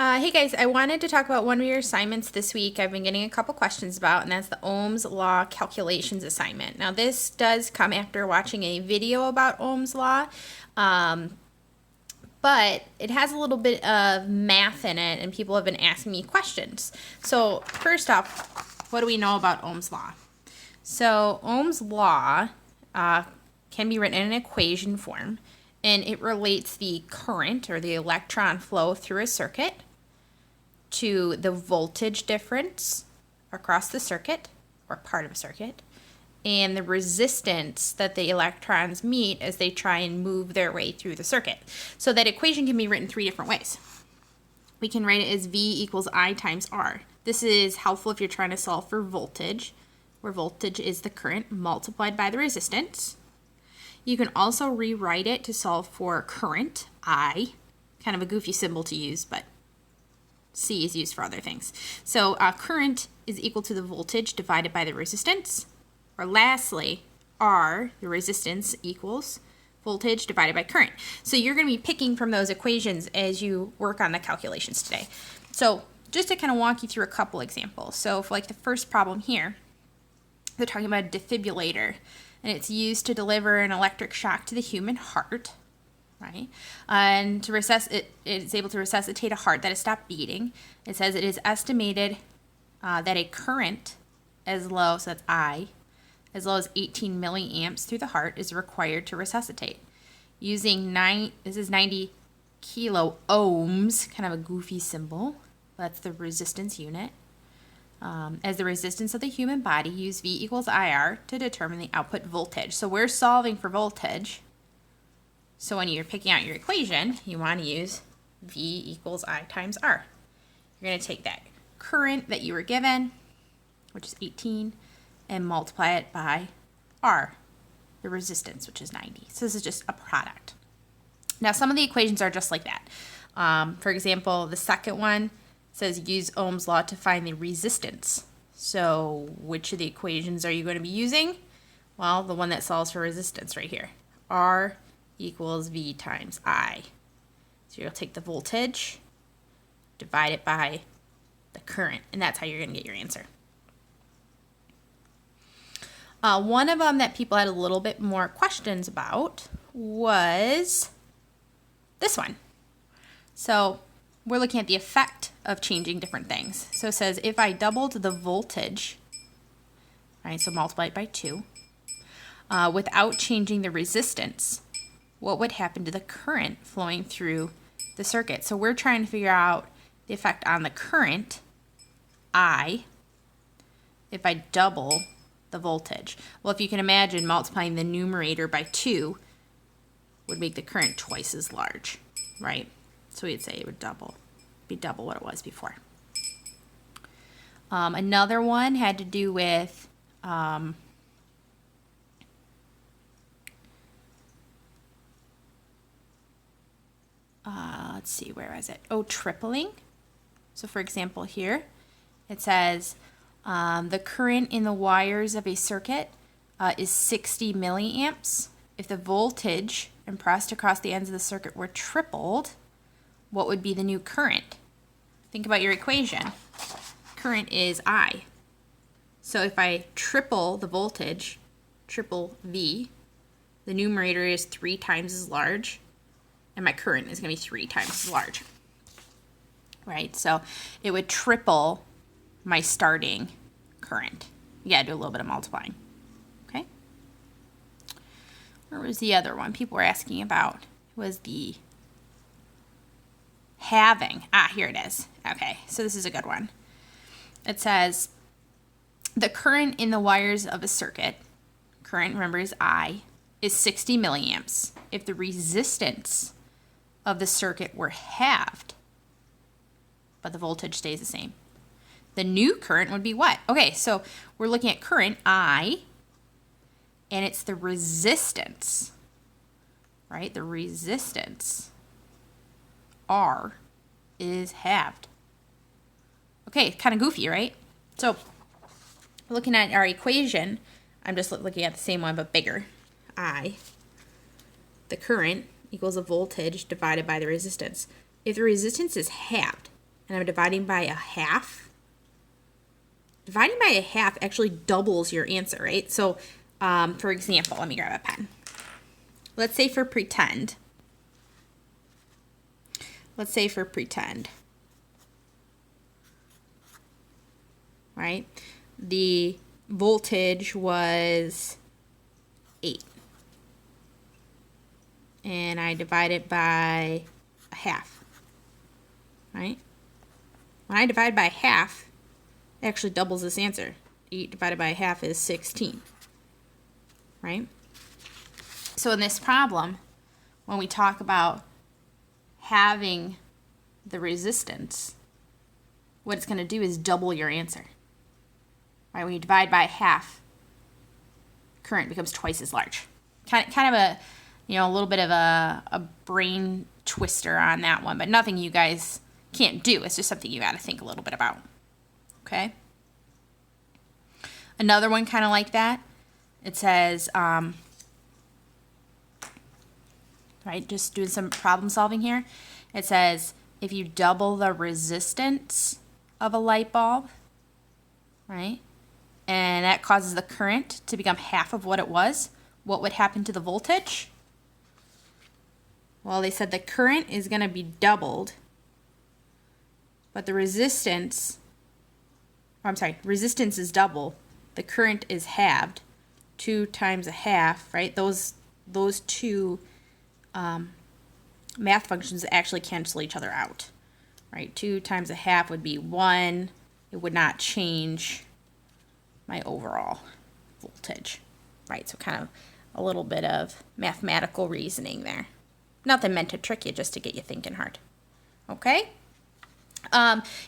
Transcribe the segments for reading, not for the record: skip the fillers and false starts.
Hey guys, I wanted to talk about one of your assignments this week I've been getting a couple questions about, and that's the Ohm's Law calculations assignment. Now, this does come after watching a video about Ohm's Law, but it has a little bit of math in it, and people have been asking me questions. So, first off, what do we know about Ohm's Law? So, Ohm's Law can be written in an equation form, and it relates the current or the electron flow through a circuit to the voltage difference across the circuit or part of a circuit and the resistance that the electrons meet as they try and move their way through the circuit. So that equation can be written three different ways. We can write it as V equals I times R. This is helpful if you're trying to solve for voltage, where voltage is the current multiplied by the resistance. You can also rewrite it to solve for current, I, kind of a goofy symbol to use, but C is used for other things. So current is equal to the voltage divided by the resistance. Or lastly, R, the resistance, equals voltage divided by current. So you're going to be picking from those equations as you work on the calculations today. So just to kind of walk you through a couple examples. So for like the first problem here, they're talking about a defibrillator, and it's used to deliver an electric shock to the human heart. Right? And to it's able to resuscitate a heart that has stopped beating. It says it is estimated that a current as low, so that's I, as low as 18 milliamps through the heart is required to resuscitate. Using 90 kilo ohms, kind of a goofy symbol. That's the resistance unit. As the resistance of the human body, use V equals IR to determine the output voltage. So we're solving for voltage. So when you're picking out your equation, you want to use V equals I times R. You're going to take that current that you were given, which is 18, and multiply it by R, the resistance, which is 90. So this is just a product. Now, some of the equations are just like that. For example, the second one says use Ohm's law to find the resistance. So which of the equations are you going to be using? Well, the one that solves for resistance right here. R equals V times I. So you'll take the voltage, divide it by the current, and that's how you're going to get your answer. One of them that people had a little bit more questions about was this one. So we're looking at the effect of changing different things. So it says if I doubled the voltage, right, so multiply it by 2, without changing the resistance, what would happen to the current flowing through the circuit? So we're trying to figure out the effect on the current, I, if I double the voltage. Well, if you can imagine, multiplying the numerator by 2 would make the current twice as large, right? So we'd say it would be double what it was before. Another one had to do with let's see, where is it? Oh, tripling. So for example here, it says the current in the wires of a circuit is 60 milliamps. If the voltage impressed across the ends of the circuit were tripled, what would be the new current? Think about your equation. Current is I. So if I triple the voltage, triple V, the numerator is 3 times as large, and my current is going to be 3 times as large, right? So it would triple my starting current. You got to do a little bit of multiplying, okay? Where was the other one people were asking about? It was the halving. Here it is. Okay, so this is a good one. It says the current in the wires of a circuit, current, remember, is I, is 60 milliamps. If the resistance of the circuit were halved, but the voltage stays the same, the new current would be what? Okay, so we're looking at current, I, and it's the resistance, right? The resistance, R, is halved. Okay, kind of goofy, right? So looking at our equation, I'm just looking at the same one but bigger. I, the current equals a voltage divided by the resistance. If the resistance is halved, and I'm dividing by a half, dividing by a half actually doubles your answer, right? So, for example, let me grab a pen. Let's say for pretend, right? The voltage was 8. And I divide it by a half, right? When I divide by half, it actually doubles this answer. 8 divided by a half is 16, right? So in this problem, when we talk about having the resistance, what it's going to do is double your answer, right? When you divide by half, current becomes twice as large. Kind of a, a little bit of a brain twister on that one, but nothing you guys can't do. It's just something you got to think a little bit about, okay? Another one kind of like that, it says, right, just doing some problem solving here. It says, if you double the resistance of a light bulb, right, and that causes the current to become half of what it was, what would happen to the voltage? Well, they said the current is going to be doubled, but the resistance is double, the current is halved. 2 times a half, right? Those two math functions actually cancel each other out, right? 2 times a half would be 1. It would not change my overall voltage, right? So kind of a little bit of mathematical reasoning there. Nothing meant to trick you, just to get you thinking hard, okay?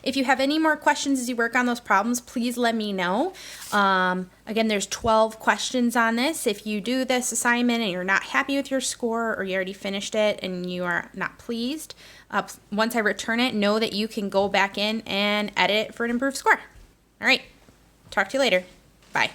If you have any more questions as you work on those problems, please let me know. Again, there's 12 questions on this. If you do this assignment and you're not happy with your score, or you already finished it and you are not pleased, once I return it, know that you can go back in and edit it for an improved score. All right, talk to you later. Bye.